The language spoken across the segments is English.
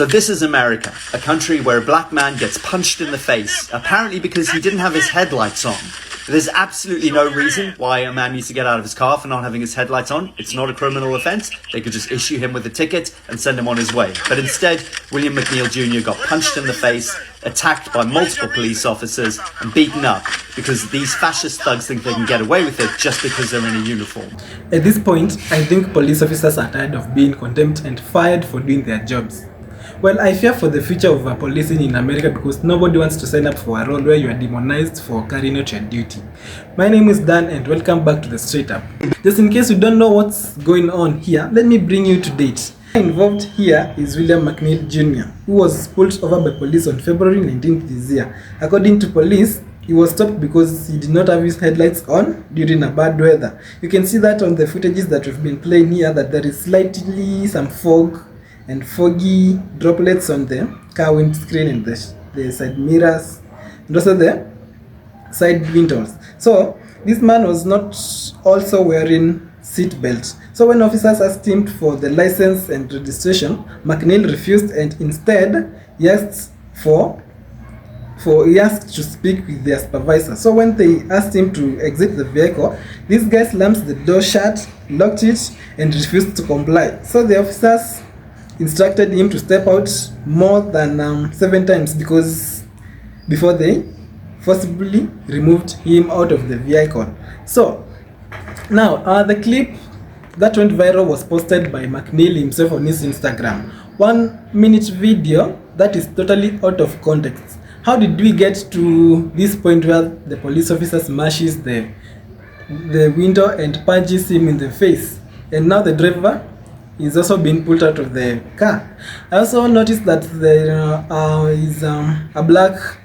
So this is America, a country where a black man gets punched in the face, apparently because he didn't have his headlights on. There's absolutely no reason why a man needs to get out of his car for not having his headlights on. It's not a criminal offence. They could just issue him with a ticket and send him on his way. But instead, William McNeel Jr. got punched in the face, attacked by multiple police officers and beaten up because these fascist thugs think they can get away with it just because they're in a uniform. At this point, I think police officers are tired of being condemned and fired for doing their jobs. Well, I fear for the future of policing in America because nobody wants to sign up for a role where you are demonized for carrying out your duty. My name is Dan and welcome back to the Straight Up. Just in case you don't know what's going on here, let me bring you to date. Involved here is William McNeel Jr, who was pulled over by police on February 19th this year. According to police, he was stopped because he did not have his headlights on during a bad weather. You can see that on the footages that we've been playing here, that there is slightly some fog and foggy droplets on the car windscreen and the side mirrors and also the side windows. So this man was not also wearing seat belt. So when officers asked him for the license and registration, McNeel refused and instead he asked to speak with their supervisor. So when they asked him to exit the vehicle, this guy slams the door shut, locked it and refused to comply. So the officers instructed him to step out more than 7 times before they forcibly removed him out of the vehicle. So now the clip that went viral was posted by McNeel himself on his Instagram. 1-minute video that is totally out of context. How did we get to this point where the police officer smashes the window and punches him in the face, and now the driver is also being pulled out of the car? I also noticed that there is a black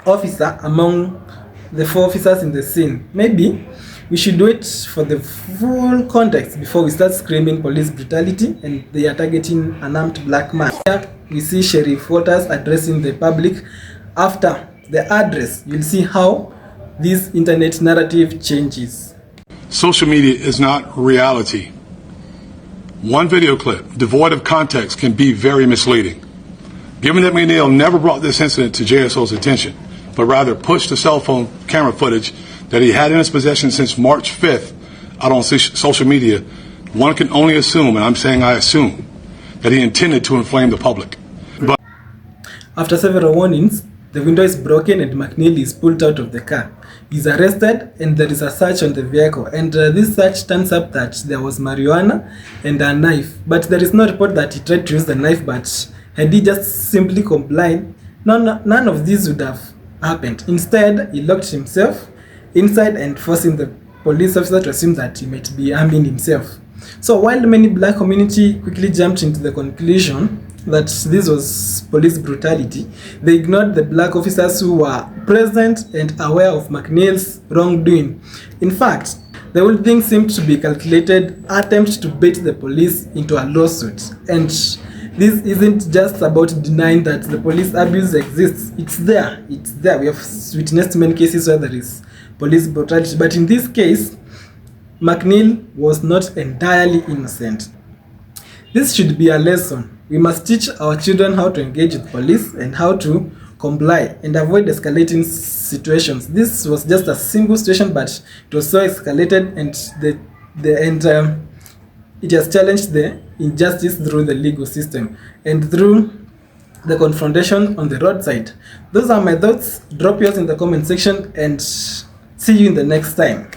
officer among the 4 officers in the scene. Maybe we should wait for the full context before we start screaming police brutality and they are targeting an armed black man. Here we see Sheriff Waters addressing the public. After the address, you'll see how this internet narrative changes. Social media is not reality. One video clip devoid of context can be very misleading. Given that McNeel never brought this incident to JSO's attention, but rather pushed the cell phone camera footage that he had in his possession since March 5th out on social media, one can only assume, and I'm saying I assume, that he intended to inflame the public. But after several warnings, the window is broken and McNeel is pulled out of the car. He's arrested and there is a search on the vehicle, and this search turns up that there was marijuana and a knife, but there is no report that he tried to use the knife, but had he just simply complied, none of this would have happened. Instead, he locked himself inside and forcing the police officer to assume that he might be harming himself. So while many black community quickly jumped into the conclusion that this was police brutality, they ignored the black officers who were present and aware of McNeel's wrongdoing. In fact, the whole thing seemed to be calculated attempt to bait the police into a lawsuit. And this isn't just about denying that the police abuse exists. It's there. We have witnessed many cases where there is police brutality, but in this case, McNeel was not entirely innocent. This should be a lesson. We must teach our children how to engage with police and how to comply and avoid escalating situations. This was just a simple situation, but it was so escalated, and it has challenged the injustice through the legal system and through the confrontation on the roadside. Those are my thoughts. Drop yours in the comment section and see you in the next time.